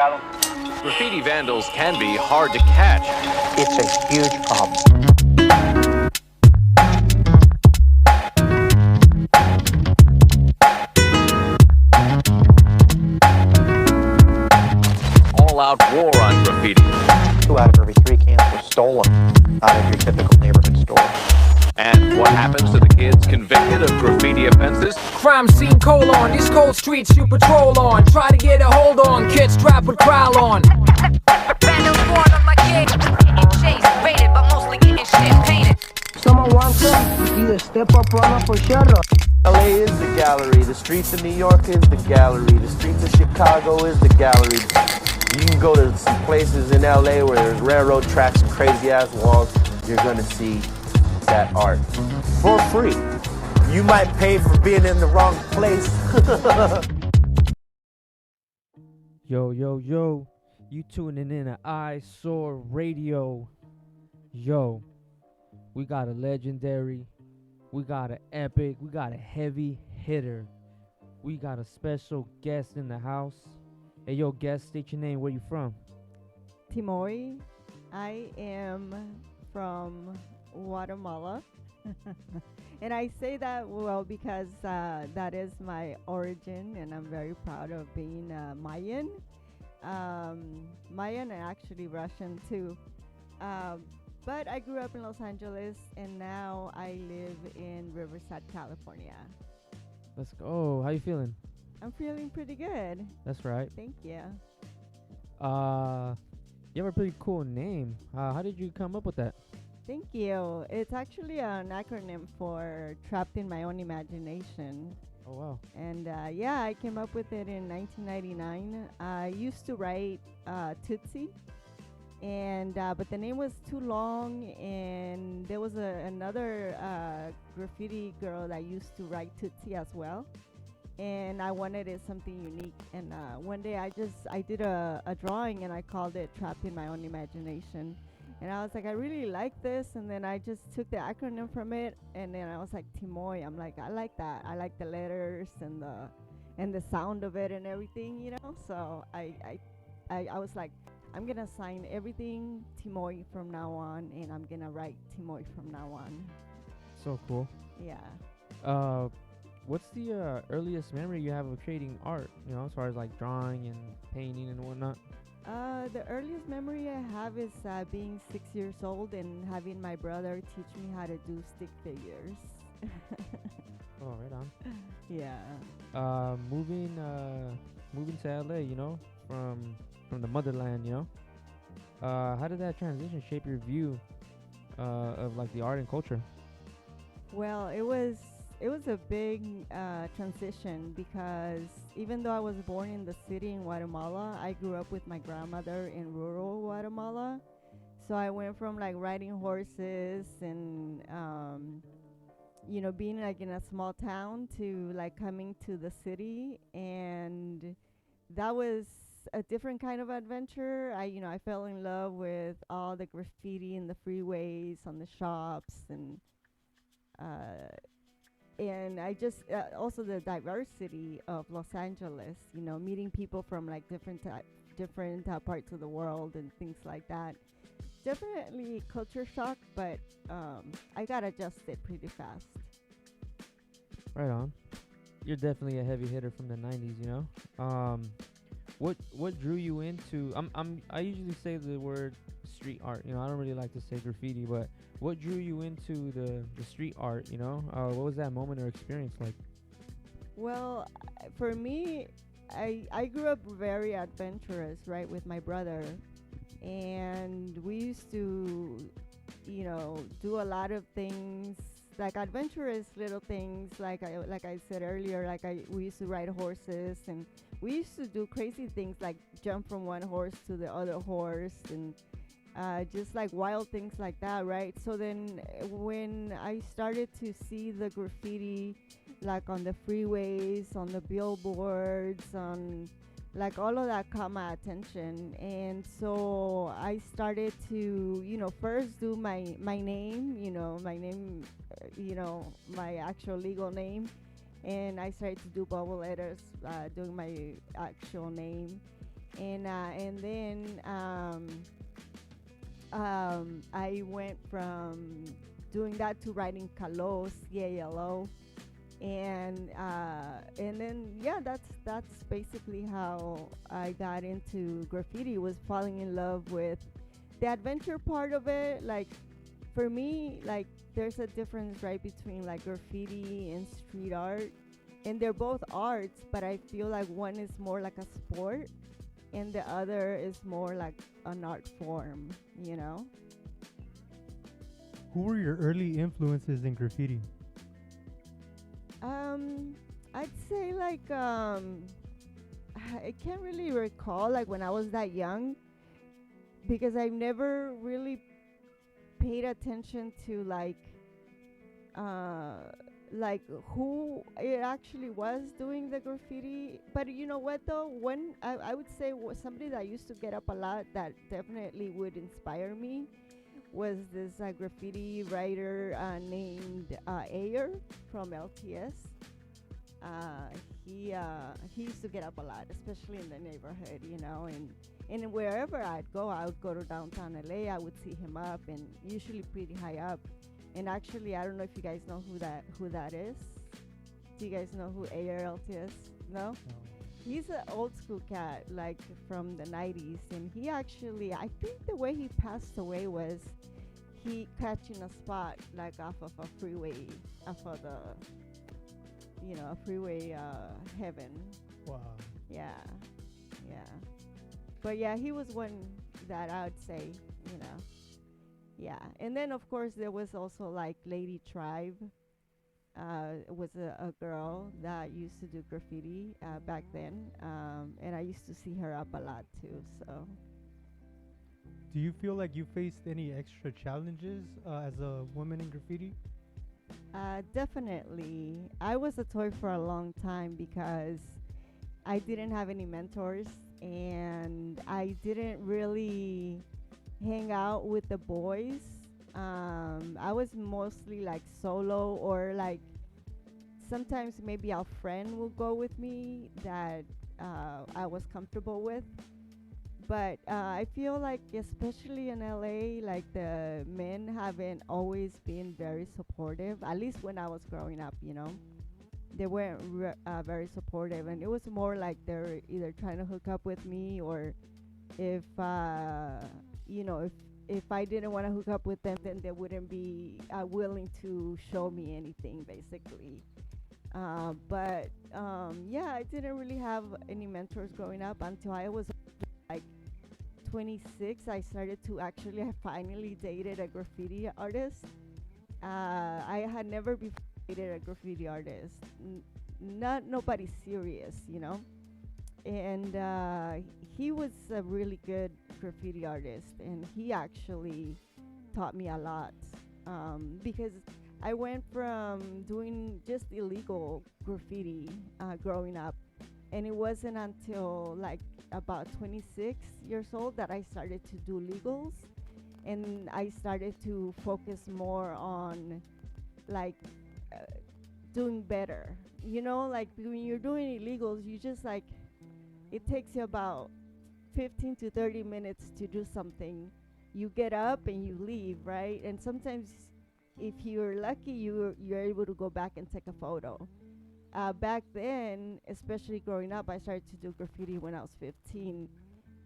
Graffiti vandals can be hard to catch. It's a huge problem. All-out war on graffiti. 2 out of every 3 cans were stolen out of your typical neighborhood store. And what happens to the kids convicted of graffiti offenses? Crime scene colon, these cold streets you patrol on. Try to get a hold on, kids strapped with growl on. Vandals born on my kid, getting chased, raided, but mostly getting shit painted. Someone wants them, either step up, run up, or shut up. LA is the gallery, the streets of New York is the gallery, the streets of Chicago is the gallery. You can go to some places in LA where there's railroad tracks and crazy ass walls, you're gonna see that art for free. You might pay for being in the wrong place. Yo, you tuning in to Eyesore Radio. Yo, we got a legendary, we got an epic, we got a heavy hitter. We got a special guest in the house. Hey, yo, guest, state your name. Where you from? Timoy. I am from Guatemala. And I say that, well, because that is my origin, and I'm very proud of being Mayan. Mayan and actually Russian too. But I grew up in Los Angeles, and now I live in Riverside, California. Let's go. How you feeling? I'm feeling pretty good. That's right. Thank you. You have a pretty cool name. How did you come up with that? Thank you. It's actually an acronym for Trapped in My Own Imagination. Oh, wow. And yeah, I came up with it in 1999. I used to write Tootsie, and but the name was too long, and there was another graffiti girl that used to write Tootsie as well. And I wanted it something unique. And one day I did a drawing, and I called it Trapped in My Own Imagination. And I was like, I really like this. And then I just took the acronym from it, and then I was like, Timoy. I'm like, I like that. I like the letters and the sound of it and everything, you know. So I was like, I'm gonna sign everything Timoy from now on, and I'm gonna write Timoy from now on. So cool. Yeah. What's the earliest memory you have of creating art, you know, as far as like drawing and painting and whatnot? The earliest memory I have is being 6 years old and having my brother teach me how to do stick figures. Oh, right on. Yeah. Moving to LA, you know, from the motherland, you know. How did that transition shape your view of like the art and culture? Well, it was a big transition, because even though I was born in the city in Guatemala, I grew up with my grandmother in rural Guatemala. So I went from like riding horses and you know, being like in a small town to like coming to the city, and that was a different kind of adventure. I fell in love with all the graffiti in the freeways, on the shops, and I just also the diversity of Los Angeles, you know, meeting people from like different parts of the world and things like that. Definitely culture shock, but I got adjusted pretty fast. Right on. You're definitely a heavy hitter from the 90s, you know. What drew you into I usually say the word street art, you know. I don't really like to say graffiti, but what drew you into the street art, you know? What was that moment or experience like? Well, for me, I grew up very adventurous, right, with my brother, and we used to, you know, do a lot of things, like adventurous little things, like I said earlier, we used to ride horses, and we used to do crazy things like jump from one horse to the other horse, and just like wild things like that, right? So then when I started to see the graffiti like on the freeways, on the billboards, on like all of that caught my attention. And so I started to, you know, first do my name, my actual legal name. And I started to do bubble letters, doing my actual name. And then I went from doing that to writing Calo, CALO, and then yeah, that's basically how I got into graffiti. Was falling in love with the adventure part of it. Like for me, like there's a difference right between like graffiti and street art, and they're both arts, but I feel like one is more like a sport and the other is more like an art form, you know. Who were your early influences in graffiti? I'd say like I can't really recall like when I was that young, because I never really paid attention to like who it actually was doing the graffiti. But you know what though, when I would say somebody that used to get up a lot that definitely would inspire me was this graffiti writer named Eyesore from LTS. He used to get up a lot, especially in the neighborhood, you know, and wherever I'd go, I would go to downtown LA. I would see him up, and usually pretty high up. And actually, I don't know if you guys know who that is. Do you guys know who Eyesore LTS? No. He's an old school cat, like from the 90s, and he actually, I think the way he passed away was he catching a spot like off of a freeway, off of the, you know, a freeway heaven. Wow. Yeah, yeah. But yeah, he was one that I would say, you know, yeah. And then of course there was also like Lady Tribe. Was a girl that used to do graffiti back then, and I used to see her up a lot too. So, Do you feel like you faced any extra challenges as a woman in graffiti? definitely, I was a toy for a long time because I didn't have any mentors and I didn't really hang out with the boys. I was mostly like solo, or like sometimes maybe a friend will go with me that I was comfortable with. But I feel like, especially in LA, like the men haven't always been very supportive, at least when I was growing up, you know. They weren't very supportive, and it was more like they're either trying to hook up with me, or if, you know, if I didn't want to hook up with them, then they wouldn't be willing to show me anything, basically. But yeah, I didn't really have any mentors growing up until I was like 26. I started to actually, I finally dated a graffiti artist. I had never before dated a graffiti artist. Not nobody serious, you know. And he was a really good graffiti artist, and he actually taught me a lot, because I went from doing just illegal graffiti growing up, and it wasn't until like about 26 years old that I started to do legals, and I started to focus more on like doing better. You know, like when you're doing illegals, you just like, it takes you about 15 to 30 minutes to do something. You get up and you leave, right? And sometimes if you're lucky, you're able to go back and take a photo. Back then, especially growing up, I started to do graffiti when I was 15.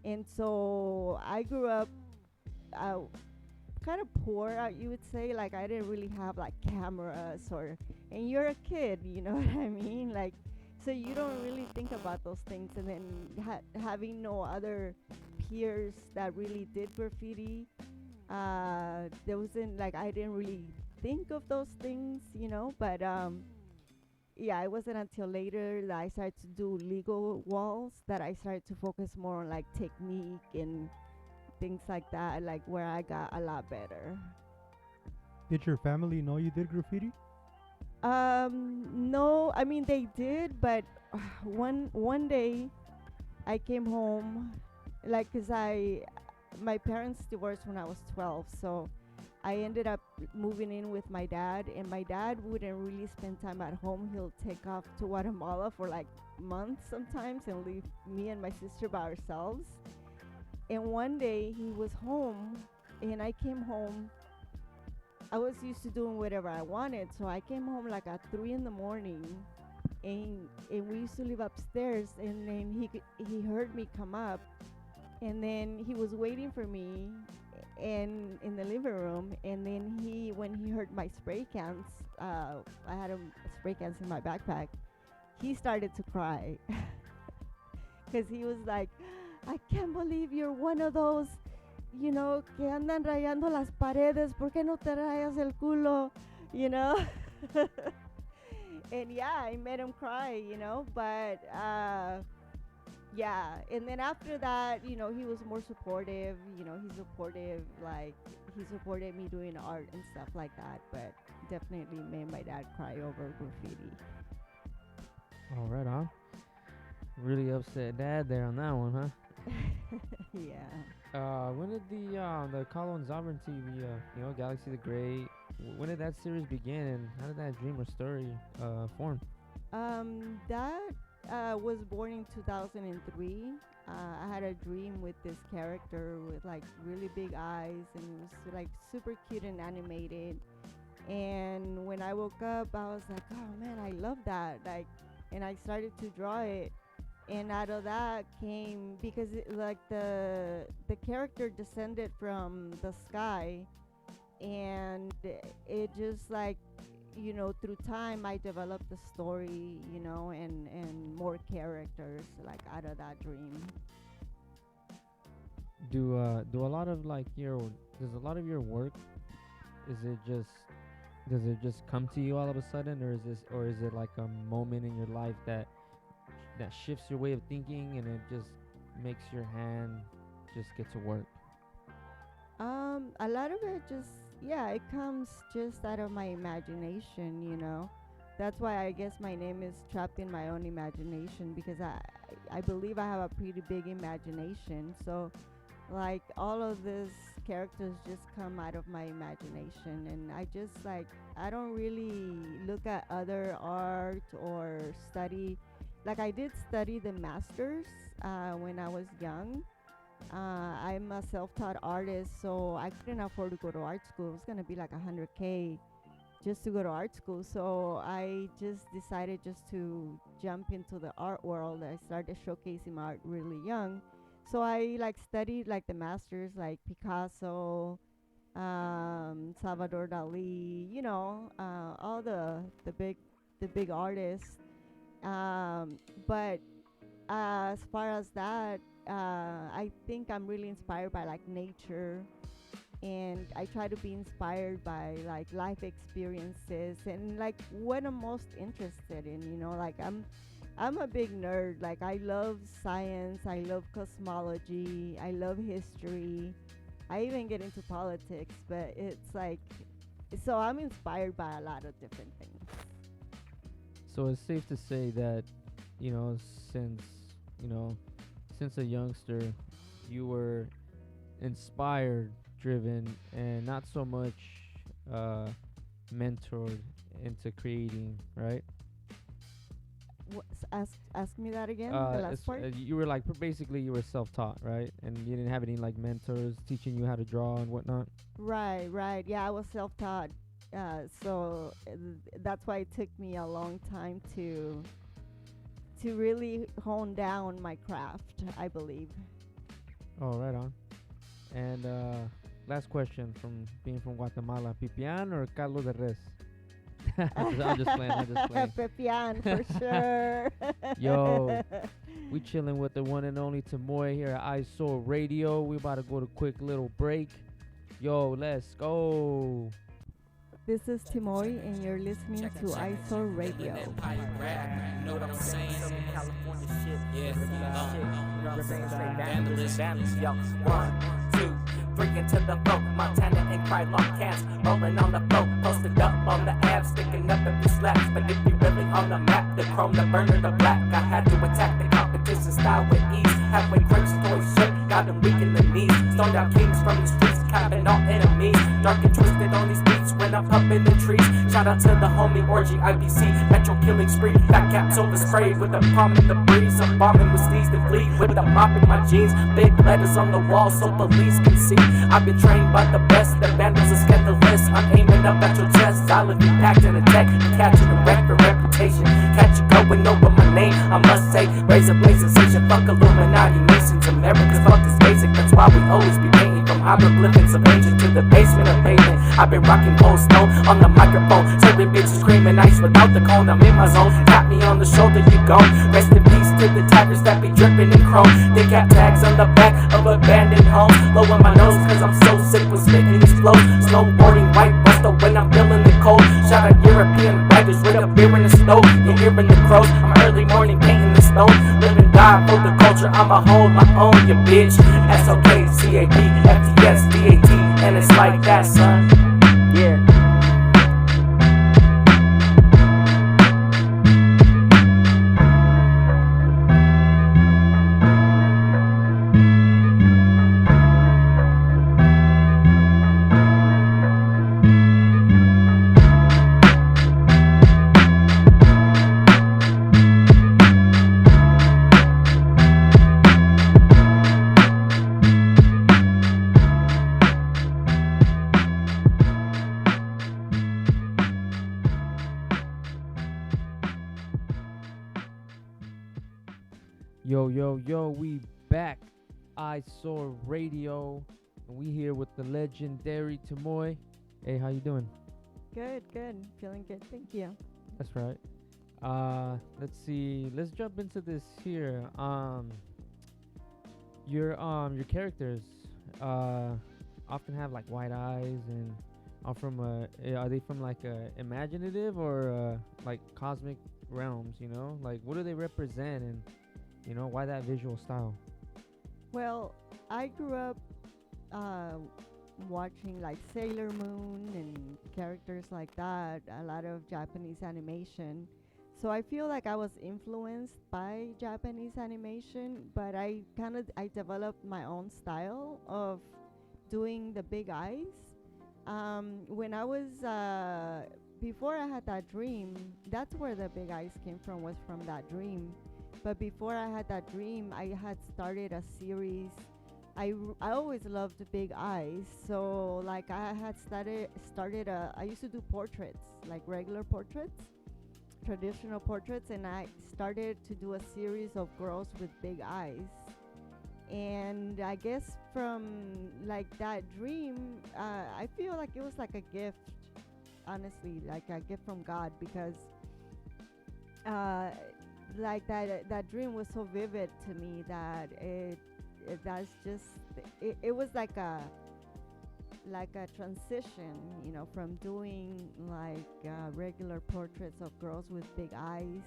And so I grew up kind of poor, you would say. Like I didn't really have like cameras, and you're a kid, you know what I mean? Like, so you don't really think about those things. And then having no other peers that really did graffiti, there wasn't like, I didn't really think of those things, you know. But yeah, it wasn't until later that I started to do legal walls that I started to focus more on like technique and things like that, like where I got a lot better. Did your family know you did graffiti? No, I mean they did, but one day I came home, like, cause my parents divorced when I was 12, so I ended up moving in with my dad, and my dad wouldn't really spend time at home. He'll take off to Guatemala for like months sometimes and leave me and my sister by ourselves. And one day he was home, and I came home. I was used to doing whatever I wanted, so I came home like at 3 in the morning, and we used to live upstairs, and then he heard me come up, and then he was waiting for me and in the living room, and then when he heard my spray cans, I had spray cans in my backpack, he started to cry because he was like, I can't believe you're one of those, you know, que andan rayando las paredes, ¿por qué no te rayas el culo, you know? And yeah, I made him cry, you know, but yeah, and then after that, you know, he was more supportive, you know, he supported me doing art and stuff like that, but definitely made my dad cry over graffiti. All right, on. Really upset dad there on that one, huh? Yeah. When did the Carlo and Sovereignty, you know, Galaxy the Great, when did that series begin, and how did that dream or story form? That was born in 2003. I had a dream with this character with like really big eyes, and it was like super cute and animated. And when I woke up, I was like, oh man, I love that. Like, and I started to draw it. And out of that came, because the character descended from the sky, and it just like, you know, through time I developed the story, you know, and more characters like out of that dream. Do a lot of like does a lot of your work, does it just come to you all of a sudden, or is it like a moment in your life that shifts your way of thinking, and it just makes your hand just get to work? A lot of it just, yeah, it comes just out of my imagination, you know. That's why I guess my name is Trapped in My Own Imagination, because I believe I have a pretty big imagination. So like all of these characters just come out of my imagination, and I just like, I don't really look at other art or study. Like I did study the masters when I was young. I'm a self-taught artist, so I couldn't afford to go to art school. It was gonna be like $100K just to go to art school. So I just decided just to jump into the art world. I started showcasing my art really young. So I like studied like the masters, like Picasso, Salvador Dali, you know, all the big artists. But as far as that, I think I'm really inspired by like nature, and I try to be inspired by like life experiences and like what I'm most interested in, you know. Like I'm a big nerd. Like I love science, I love cosmology, I love history, I even get into politics, but it's like, so I'm inspired by a lot of different things. So it's safe to say that, you know, since a youngster, you were inspired, driven, and not so much mentored into creating, right? Ask me that again, the last part? You were like, basically you were self-taught, right? And you didn't have any like mentors teaching you how to draw and whatnot? Right. Yeah, I was self-taught. So that's why it took me a long time to really hone down my craft, I believe. Oh, right on. And last question, from being from Guatemala, Pipián or Carlos de Res? I'm just playing. Pipián, for sure. Yo, we chilling with the one and only Timoy here at Eyesore Radio. We about to go to a quick little break. Yo, let's go. This is Timoy, and you're listening to Eyesore Radio. You know what I'm saying? California shit. Yeah. You know what I'm saying? Vandalism. Yo, 1, 2, 3 into the boat. Montana and Krylon cans rolling on the boat. Posted up on the abs, sticking up every slacks. But if you really on the map, the chrome, the burner, the black. I had to attack the competition style with ease. Halfway crepes, toys shook, got them weak in the knees. Stoned out kings from the streets, capping all enemies. dark and twisted on these beats when I'm up in the trees. Shout out to the homie Orgy IBC, Metro killing spree. Fat caps over sprayed with a palm in the breeze. I'm bombing with steez that fleet with the mop in my jeans. Big letters on the wall so police can see. I've been trained by the best, the vandals are scandalous. I'm aiming up at your chest, solidly packed in a tech. Catching a wreck for reputation. Catch you going over my name, I must say. Raise a blaze sensation, fuck Illuminati Masons. America's fuck is basic, that's why we always be painting. From hieroglyphics of ancient to the basement of pavement. I've been rocking Cold Stone on the microphone. Serving bitches screaming ice without the cone. I'm in my zone, tap me on the shoulder, you gone. Rest in peace to the tigers that be dripping in chrome. They got tags on the back of abandoned homes. Lowering my nose cause I'm so sick with spitting these flows. Snowboarding white buster when I'm feeling the cold. Shout out European writers with a beer in the stove. You're hearing the crows, I'm early morning painting the stone. Live and die for the culture, I'ma hold my own, you bitch. SOK, CAD, FTS, DAT, and it's like that, son. Yeah. Yo, we back. Eyesore Radio. And we here with the legendary Timoy. Hey, how you doing? Good. Feeling good. Thank you. That's right. Let's see. Let's jump into this here. Your characters often have like white eyes and are they from like imaginative or like cosmic realms, you know? Like what do they represent and you know, why that visual style? Well, I grew up watching like Sailor Moon and characters like that, a lot of Japanese animation. So I feel like I was influenced by Japanese animation, but I developed my own style of doing the big eyes. When I was before I had that dream, that's where the big eyes came from, was from that dream. But before I had that dream, I had started a series. I always loved big eyes, so like I had started I used to do portraits, like regular portraits, traditional portraits, and I started to do a series of girls with big eyes. And I guess from like that dream, I feel like it was like a gift, honestly, like a gift from God, because like that dream was so vivid to me that it was like a transition, you know, from doing like regular portraits of girls with big eyes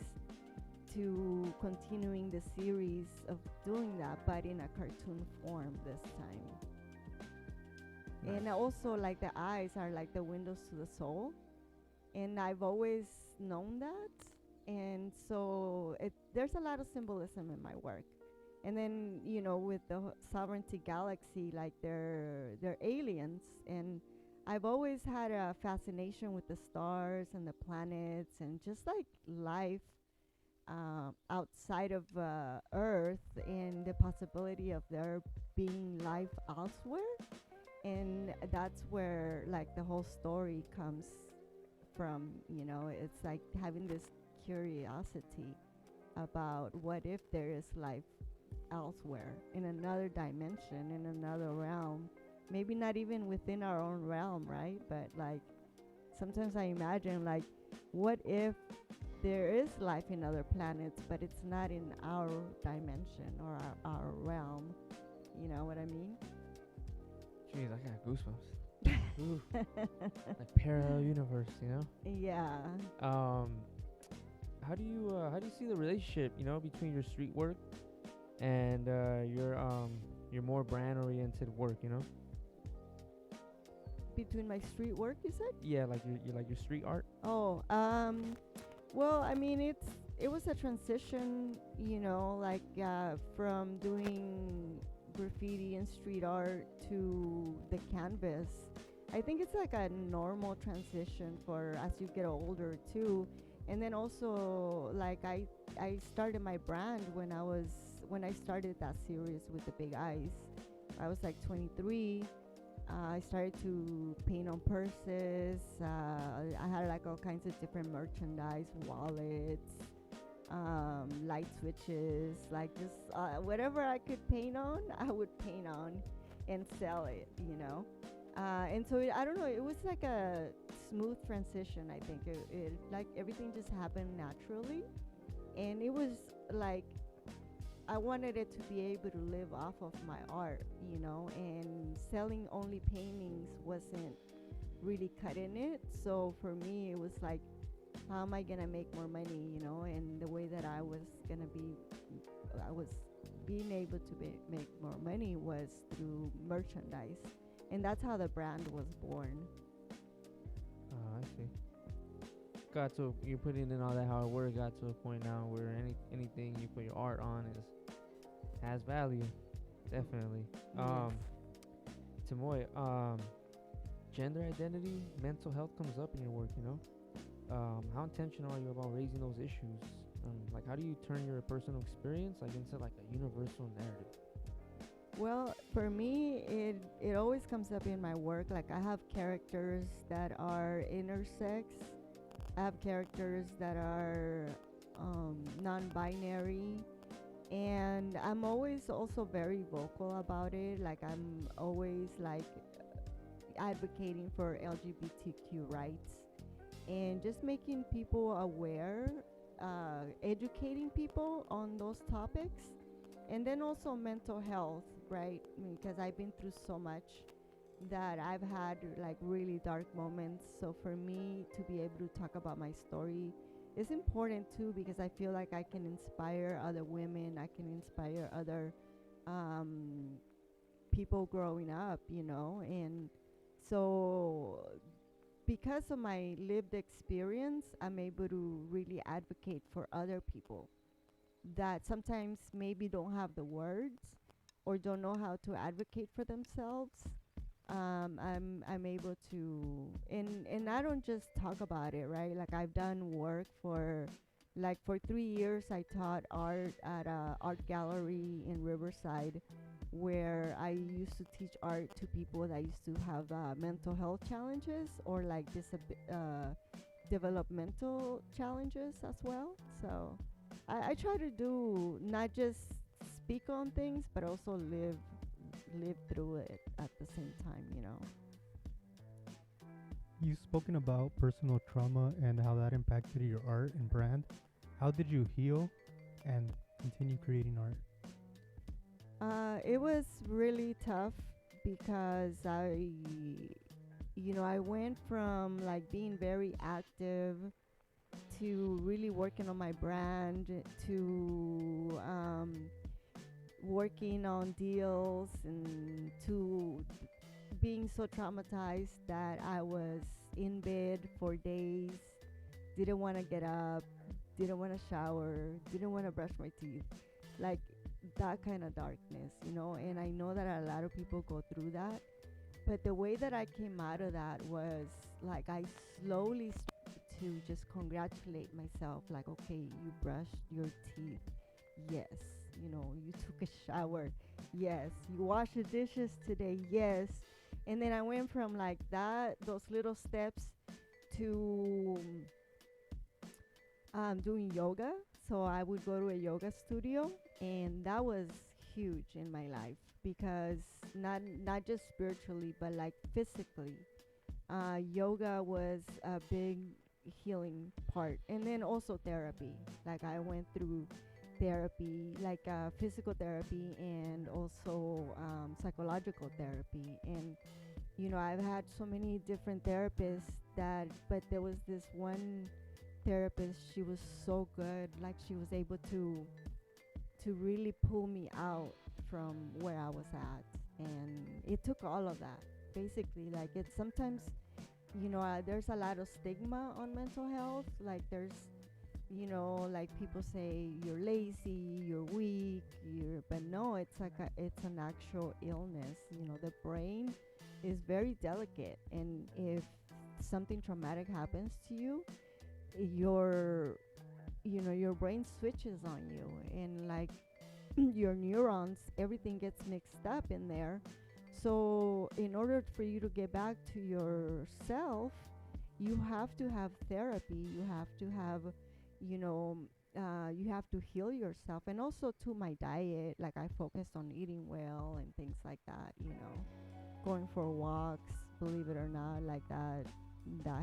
to continuing the series of doing that, but in a cartoon form this time. Nice. And also like the eyes are like the windows to the soul, and I've always known that. And so there's a lot of symbolism in my work. And then, you know, with the Sovereignty Galaxy, like they're aliens. And I've always had a fascination with the stars and the planets and just like life outside of Earth, and the possibility of there being life elsewhere. And that's where like the whole story comes from, you know. It's like having this curiosity about what if there is life elsewhere, in another dimension, in another realm, maybe not even within our own realm, right? But like sometimes I imagine like, what if there is life in other planets, but it's not in our dimension or our realm? You know what I mean? Jeez, I got goosebumps. Ooh. Like parallel universe, you know? Yeah. How do you see the relationship, you know, between your street work and your more brand oriented work, you know? Between my street work, you said? Yeah, like your street art. Oh, well, I mean, it was a transition, you know, like from doing graffiti and street art to the canvas. I think it's like a normal transition for as you get older too. And then also like I started my brand when I started that series with the big eyes. I was like 23. I started to paint on purses. I had like all kinds of different merchandise, wallets, light switches, like just whatever I could paint on, I would paint on and sell it, you know. And so I don't know, it was like a smooth transition. I think it like everything just happened naturally, and it was like I wanted it to be able to live off of my art, you know, and selling only paintings wasn't really cutting it. So for me, it was like, how am I gonna make more money, you know? And the way that I was being able to make more money was through merchandise, and that's how the brand was born. I see. Got to you're putting in all that hard work. Got to a point now where anything you put your art on has value, definitely. Yes. Timoy, gender identity, mental health comes up in your work. You know, how intentional are you about raising those issues? Like, how do you turn your personal experience like into like a universal narrative? Well, for me, it always comes up in my work. Like I have characters that are intersex. I have characters that are non-binary, and I'm always also very vocal about it. Like I'm always like advocating for LGBTQ rights and just making people aware, educating people on those topics, and then also mental health, right? Because I've been through so much that I've had like really dark moments. So for me to be able to talk about my story is important too, because I feel like I can inspire other women, I can inspire other people growing up, you know. And so because of my lived experience, I'm able to really advocate for other people that sometimes maybe don't have the words or don't know how to advocate for themselves. I'm able to, and I don't just talk about it, right? Like I've done work for 3 years. I taught art at a art gallery in Riverside, where I used to teach art to people that used to have mental health challenges or like developmental challenges as well. So I try to do not just speak on things, but also live through it at the same time, you know. You've spoken about personal trauma and how that impacted your art and brand. How did you heal and continue creating art? It was really tough because I went from like being very active to really working on my brand to working on deals, and to being so traumatized that I was in bed for days, didn't want to get up, didn't want to shower, didn't want to brush my teeth, like that kind of darkness, you know. And I know that a lot of people go through that, but the way that I came out of that was like I slowly started to just congratulate myself, like, okay, you brushed your teeth, yes, you know, you took a shower, yes, you washed the dishes today, yes. And then I went from like that, those little steps, to doing yoga. So I would go to a yoga studio, and that was huge in my life, because not just spiritually but like physically, yoga was a big healing part. And then also therapy, like I went through therapy, like physical therapy, and also psychological therapy. And I've had so many different therapists, but there was this one therapist, she was so good, like she was able to really pull me out from where I was at. And it took all of that, basically. Like, it's sometimes there's a lot of stigma on mental health. Like, there's like people say you're lazy, you're weak, but no, it's like it's an actual illness. The brain is very delicate, and if something traumatic happens to you, your your brain switches on you, and like your neurons, everything gets mixed up in there. So in order for you to get back to yourself, you have to have therapy, you have to have, you know you have to heal yourself. And also to my diet, like I focused on eating well and things like that, going for walks, believe it or not, like that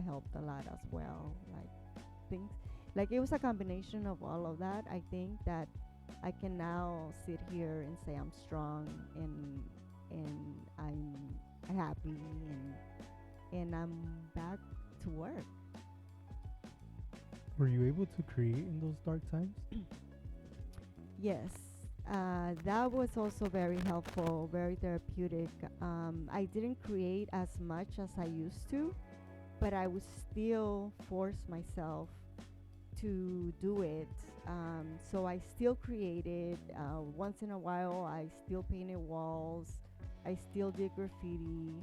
helped a lot as well. Like things, like it was a combination of all of that. I think that I can now sit here and say I'm strong, and I'm happy, and I'm back to work. Were you able to create in those dark times? Yes, that was also very helpful, very therapeutic. I didn't create as much as I used to, but I would still force myself to do it. So I still created. Once in a while, I still painted walls. I still did graffiti.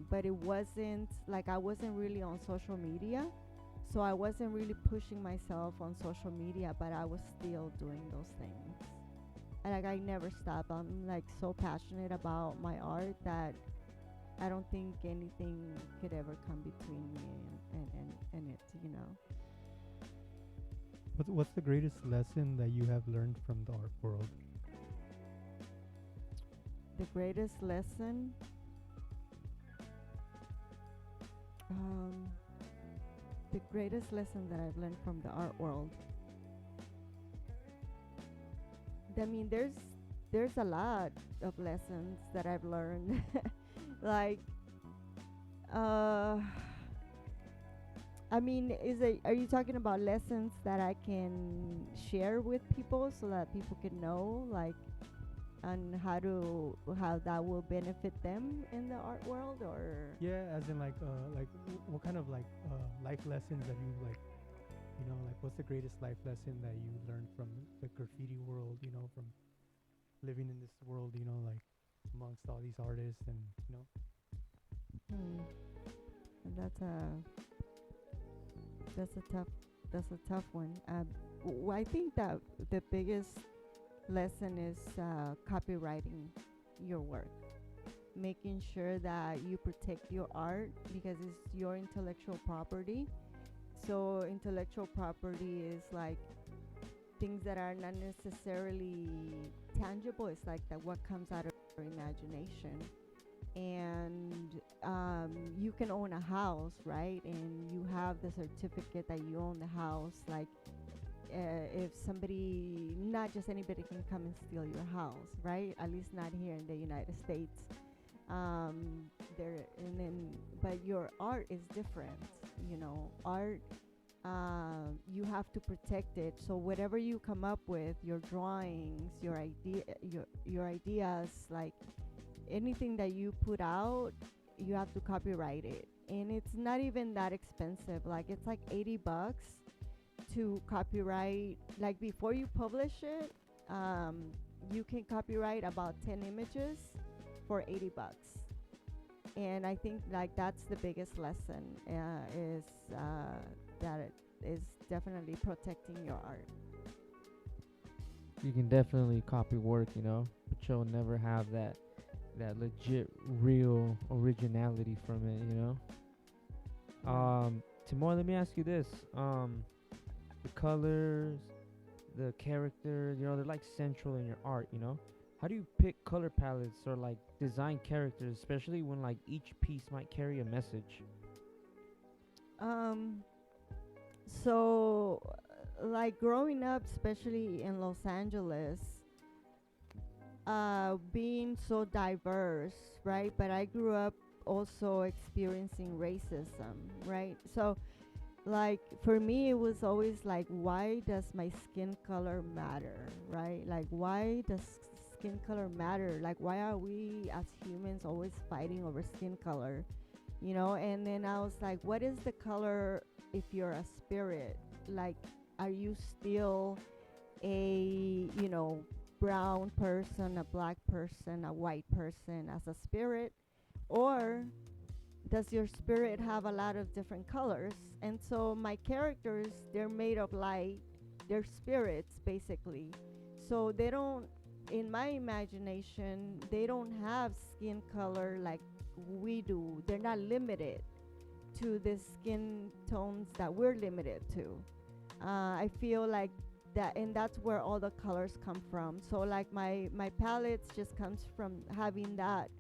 But it wasn't like I wasn't really on social media. So I wasn't really pushing myself on social media, but I was still doing those things. And like I never stopped. I'm like so passionate about my art that I don't think anything could ever come between me and it. What's the greatest lesson that you have learned from the art world? The greatest lesson, the greatest lesson that I've learned from the art world. I mean, there's a lot of lessons that I've learned. Like, I mean, are you talking about lessons that I can share with people so that people can know, like, on how that will benefit them in the art world? Or Yeah, as in like what kind of like life lessons that you like, like what's the greatest life lesson that you learned from the graffiti world, from living in this world, like amongst all these artists and that's a tough one. I think that the biggest lesson is copywriting your work, making sure that you protect your art because it's your intellectual property. So intellectual property is like things that are not necessarily tangible. It's like that what comes out of your imagination. And you can own a house, right? And you have the certificate that you own the house. Like if somebody, not just anybody can come and steal your house, right? At least not here in the United States. But your art is different. Art, you have to protect it. So whatever you come up with, your drawings, your ideas, like anything that you put out, you have to copyright it. And it's not even that expensive. Like it's like $80 to copyright. Like before you publish it, you can copyright about 10 images for $80. And I think like that's the biggest lesson, is that it is definitely protecting your art. You can definitely copy work, but you'll never have that legit real originality from it, Timoy, let me ask you this. The colors, the character, they're like central in your art, How do you pick color palettes or like design characters, especially when like each piece might carry a message? So like growing up, especially in Los Angeles, being so diverse, right? But I grew up also experiencing racism, right? So like for me, it was always like, why does my skin color matter, right? Like why does skin color matter? Like why are we as humans always fighting over skin color, And then I was like, what is the color if you're a spirit? Like, are you still a brown person, a black person, a white person as a spirit? or does your spirit have a lot of different colors? And so my characters, they're made of light, they're spirits basically. So they don't, in my imagination, they don't have skin color like we do. They're not limited to the skin tones that we're limited to. I feel like that, and that's where all the colors come from. So like my palettes just comes from having that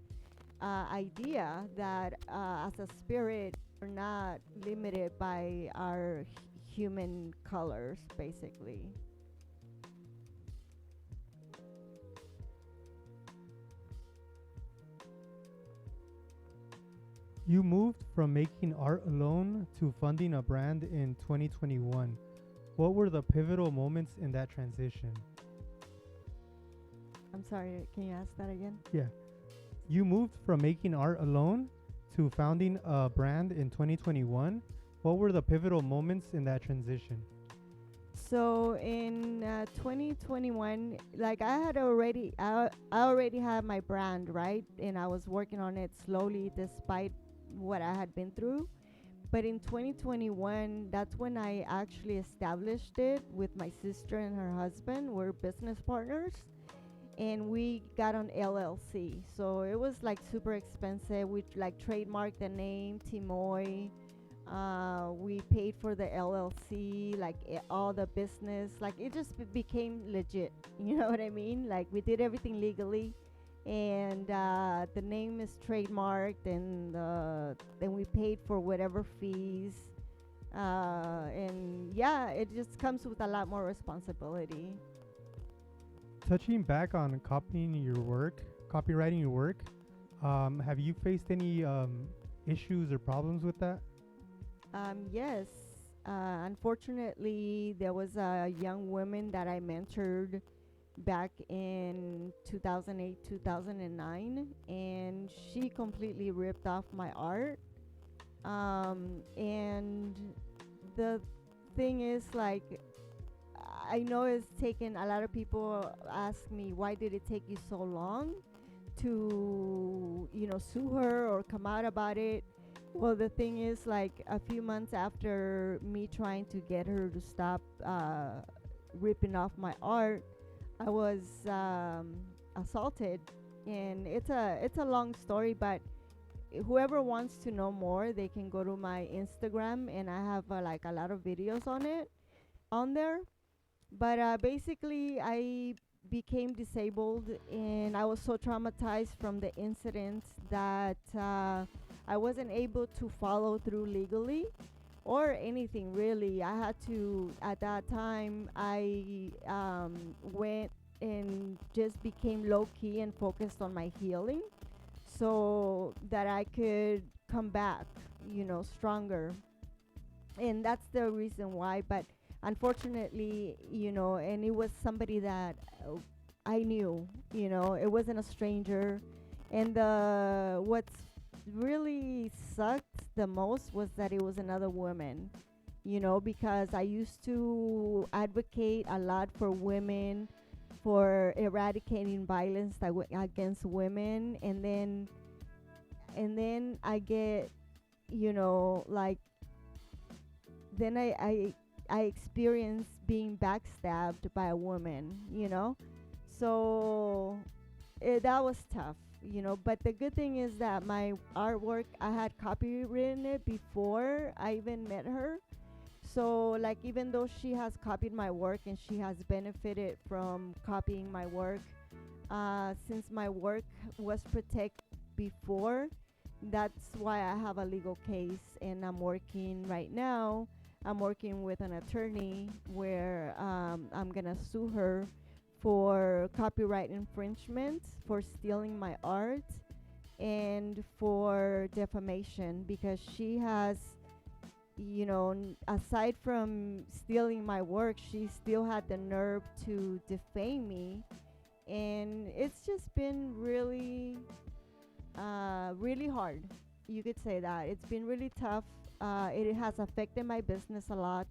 idea that as a spirit, we're not limited by our human colors, basically. You moved from making art alone to funding a brand in 2021. What were the pivotal moments in that transition? I'm sorry, can you ask that again? Yeah. You moved from making art alone to founding a brand in 2021. What were the pivotal moments in that transition? So in 2021, like I already had my brand, right? And I was working on it slowly despite what I had been through. But in 2021, that's when I actually established it with my sister and her husband. We're business partners. And we got on LLC. So it was like super expensive. We like trademarked the name Timoy. We paid for the LLC, like all the business. Like it just became legit. You know what I mean? Like we did everything legally. And the name is trademarked, and then we paid for whatever fees. And yeah, it just comes with a lot more responsibility. Touching back on copywriting your work, have you faced any issues or problems with that? Yes. Unfortunately, there was a young woman that I mentored back in 2008, 2009, and she completely ripped off my art. And the thing is, like, I know it's taken, a lot of people ask me, why did it take you so long to, sue her or come out about it? Well, the thing is, like, a few months after me trying to get her to stop ripping off my art, I was assaulted. And it's a long story, but whoever wants to know more, they can go to my Instagram, and I have like a lot of videos on there. But basically, I became disabled, and I was so traumatized from the incidents that I wasn't able to follow through legally or anything really. I had to, at that time, I went and just became low key and focused on my healing so that I could come back, stronger. And that's the reason why. But unfortunately, and it was somebody that I knew, it wasn't a stranger. And what's really sucked the most was that it was another woman, because I used to advocate a lot for women, for eradicating violence against women. And then I get, like, then I experienced being backstabbed by a woman, so that was tough, but the good thing is that my artwork, I had copywritten it before I even met her. So like, even though she has copied my work and she has benefited from copying my work, since my work was protected before, that's why I have a legal case. And I'm working right now, I'm working with an attorney where I'm gonna sue her for copyright infringement, for stealing my art, and for defamation, because she has, aside from stealing my work, she still had the nerve to defame me. And it's just been really, really hard. You could say that. It's been really tough. It has affected my business a lot.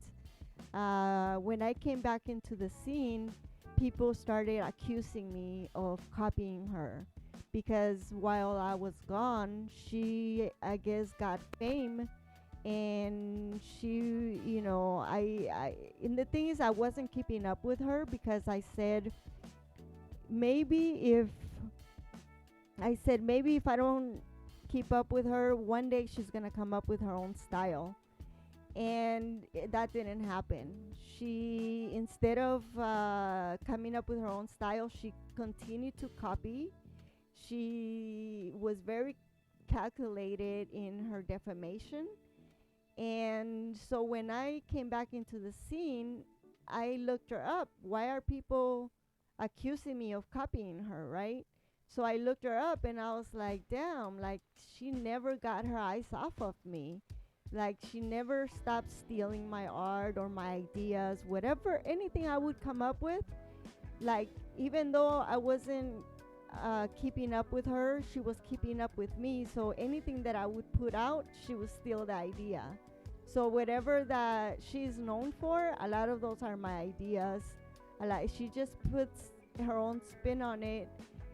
When I came back into the scene, people started accusing me of copying her because while I was gone, she, I guess, got fame, and she, and the thing is, I wasn't keeping up with her because maybe if maybe if I don't keep up with her, one day she's gonna come up with her own style, and that didn't happen. She, instead of coming up with her own style, she continued to copy. She was very calculated in her defamation, and so when I came back into the scene, I looked her up. Why are people accusing me of copying her, right? So I looked her up and I was like, damn, like she never got her eyes off of me. Like she never stopped stealing my art or my ideas, whatever, anything I would come up with. Like even though I wasn't keeping up with her, she was keeping up with me. So anything that I would put out, she would steal the idea. So whatever that she's known for, a lot of those are my ideas. She just puts her own spin on it,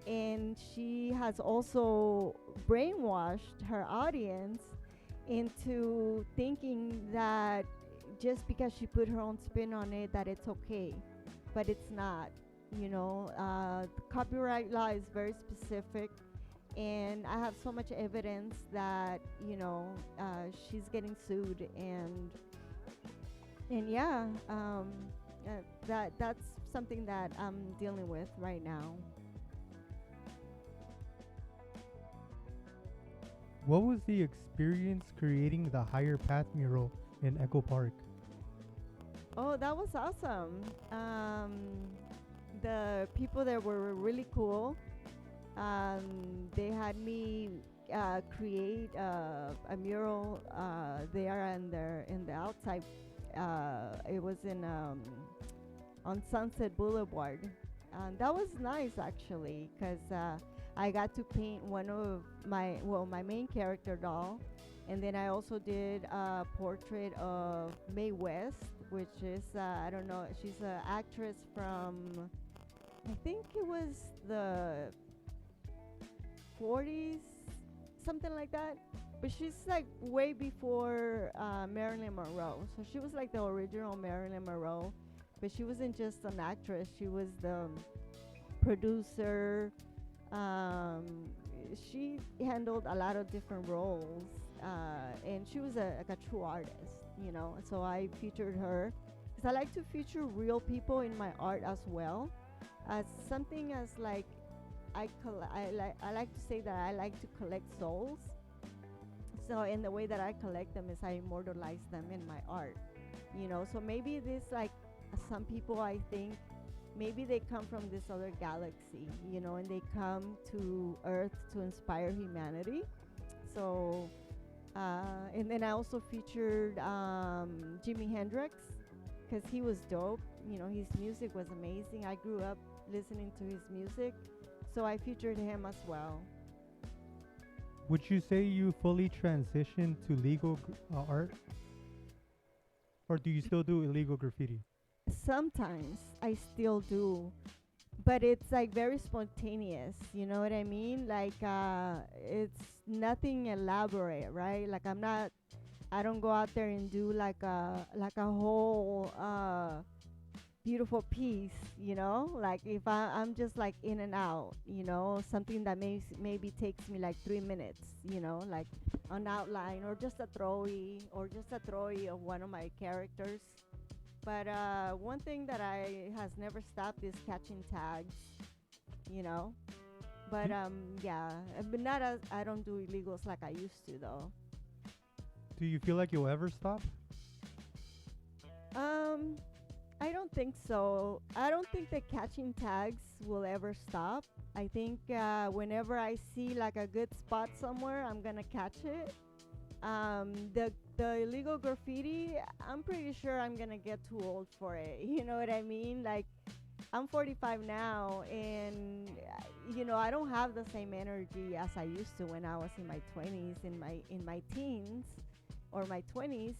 and she has also brainwashed her audience into thinking that just because she put her own spin on it, that it's okay, but it's not. Copyright law is very specific, and I have so much evidence that she's getting sued, and yeah, that's something that I'm dealing with right now. What was the experience creating the Higher Path mural in Echo Park? Oh, that was awesome. The people there were really cool. They had me create a mural there in the outside. It was on Sunset Boulevard. That was nice actually, because I got to paint one of my main character doll, and then I also did a portrait of Mae West, which is I don't know, she's an actress from, I think it was the 40s, something like that. But she's like way before Marilyn Monroe. So she was like the original Marilyn Monroe. But she wasn't just an actress, she was the producer. She handled a lot of different roles. And she was like a true artist, So I featured her. Because I like to feature real people in my art as well. As something as like, I like to say that I like to collect souls. So in the way that I collect them is I immortalize them in my art, So maybe this, like, some people, I think maybe they come from this other galaxy, and they come to Earth to inspire humanity. So and then I also featured Jimi Hendrix, because he was dope. His music was amazing. I grew up listening to his music, so I featured him as well. Would you say you fully transitioned to legal art? Or do you still do illegal graffiti? Sometimes I still do, but it's like very spontaneous, you know what I mean? Like it's nothing elaborate, right? Like I don't go out there and do like a whole beautiful piece, like if I'm just like in and out, something that maybe takes me like 3 minutes, like an outline or just a throwey of one of my characters. But one thing that has never stopped is catching tags, but yeah, but not as I don't do illegals like I used to though. Do you feel like you'll ever stop? I don't think so. I don't think that catching tags will ever stop. I think whenever I see like a good spot somewhere, I'm gonna catch it. The illegal graffiti, I'm pretty sure I'm gonna get too old for it. You know what I mean? Like, I'm 45 now, and I don't have the same energy as I used to when I was in my 20s, in my teens, or my 20s.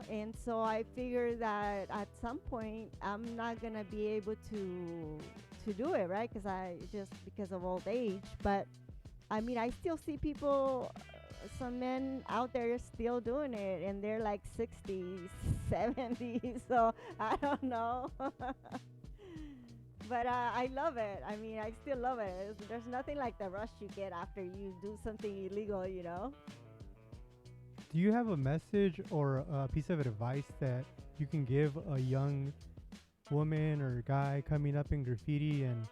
And so I figure that at some point I'm not gonna be able to to do it, right? Because of old age. But I mean, I still see people, some men out there still doing it, and they're like 60s, 70s. So I don't know. But I love it. I mean, I still love it. There's nothing like the rush you get after you do something illegal, you know? Do you have a message or a piece of advice that you can give a young woman or guy coming up in graffiti, and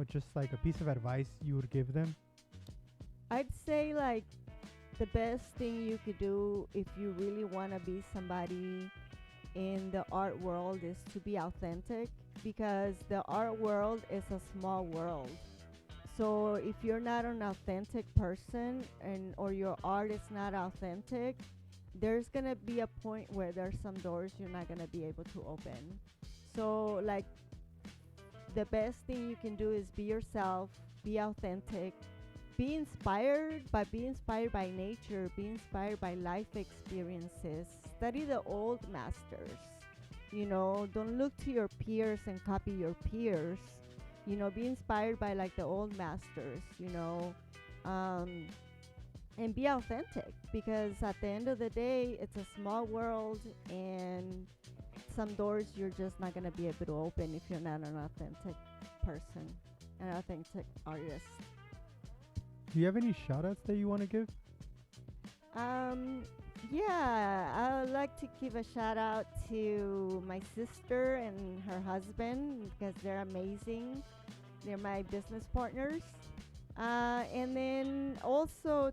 just like a piece of advice you would give them? I'd say like the best thing you could do if you really want to be somebody in the art world is to be authentic, because the art world is a small world. So if you're not an authentic person, or your art is not authentic, there's gonna be a point where there's some doors you're not gonna be able to open. So like the best thing you can do is be yourself, be authentic, be inspired by nature, be inspired by life experiences, study the old masters. Don't look to your peers and copy your peers. Be inspired by like the old masters, and be authentic, because at the end of the day, it's a small world, and some doors you're just not going to be able to open if you're not an authentic person, an authentic artist. Do you have any shout outs that you want to give? Yeah, I would like to give a shout out to my sister and her husband, because they're amazing. They're my business partners. And then also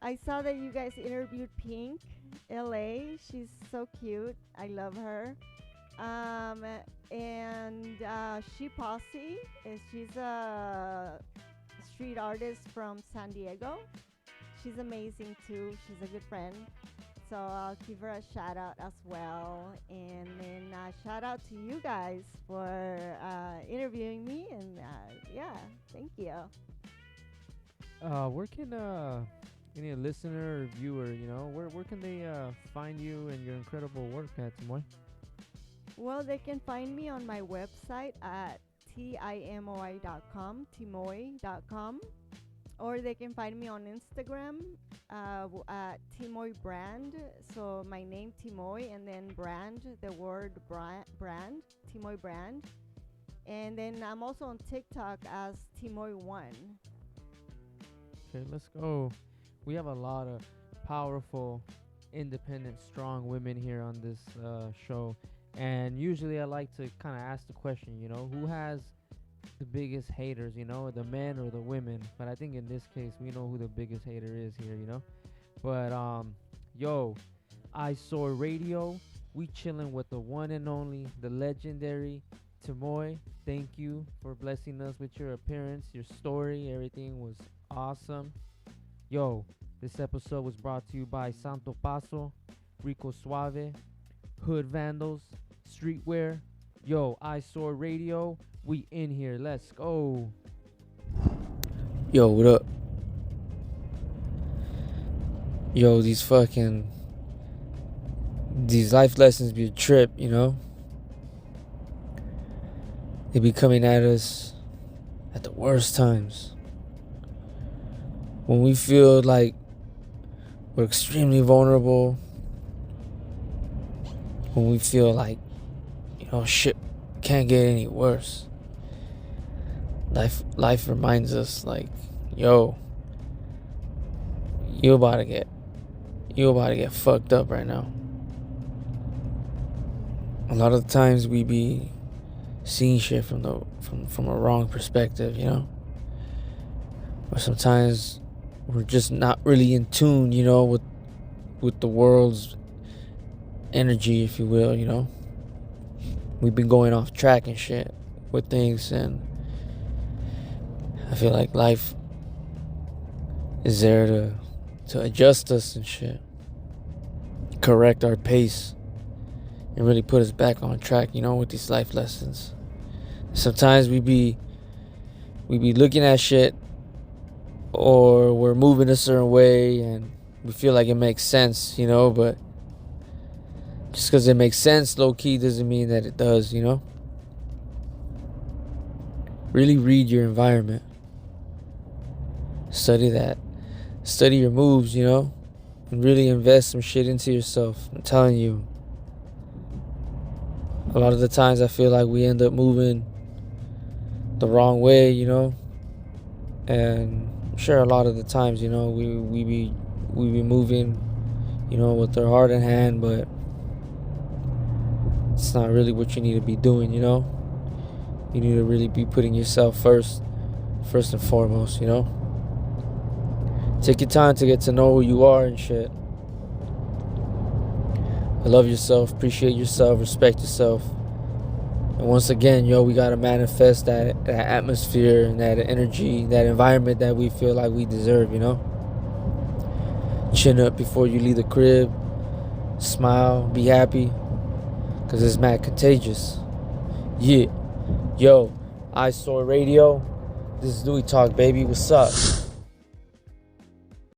I saw that you guys interviewed Pink, LA. She's so cute. I love her. And She Posse, she's a street artist from San Diego. She's amazing too. She's a good friend. So I'll give her a shout out as well. And then shout out to you guys for interviewing me. And yeah, thank you. Where can any listener or viewer, where can they find you and your incredible work at, Timoy? Well, they can find me on my website at TIMOI.com, Timoy.com. Or they can find me on Instagram at Timoy Brand. So my name Timoy, and then brand, the word brand, Timoy Brand. And then I'm also on TikTok as Timoy1. Okay, let's go. We have a lot of powerful, independent, strong women here on this show. And usually I like to kind of ask the question, who has the biggest haters, the men or the women? But I think in this case we know who the biggest hater is here, But Eyesore Radio, we chilling with the one and only, the legendary Timoy. Thank you for blessing us with your appearance, your story. Everything was awesome. This episode was brought to you by Santo Paso, Rico Suave, Hood Vandals, Streetwear. Eyesore Radio, we in here. Let's go. Yo, what up? These life lessons be a trip, They be coming at us at the worst times. When we feel like we're extremely vulnerable. When we feel like, shit can't get any worse. Life reminds us like, you about to get fucked up right now. A lot of the times we be seeing shit from a wrong perspective, Or sometimes we're just not really in tune, with the world's energy, if you will, We've been going off track and shit with things, and I feel like life is there to adjust us and shit, correct our pace, and really put us back on track, with these life lessons. Sometimes we be looking at shit, or we're moving a certain way and we feel like it makes sense, but just because it makes sense low-key doesn't mean that it does, really read your environment. Study that. Study your moves, you know? And really invest some shit into yourself. I'm telling you. A lot of the times I feel like we end up moving the wrong way, you know? And I'm sure a lot of the times, you know, we be moving, you know, with our heart in hand, but it's not really what you need to be doing, you know? You need to really be putting yourself first and foremost, you know? Take your time to get to know who you are and shit. Love yourself, appreciate yourself, respect yourself. And once again, yo, we gotta manifest that atmosphere and that energy, that environment that we feel like we deserve, you know? Chin up before you leave the crib. Smile, be happy. Cause it's mad contagious. Yeah. Yo, Eyesore Radio. This is Louis Talk, baby. What's up?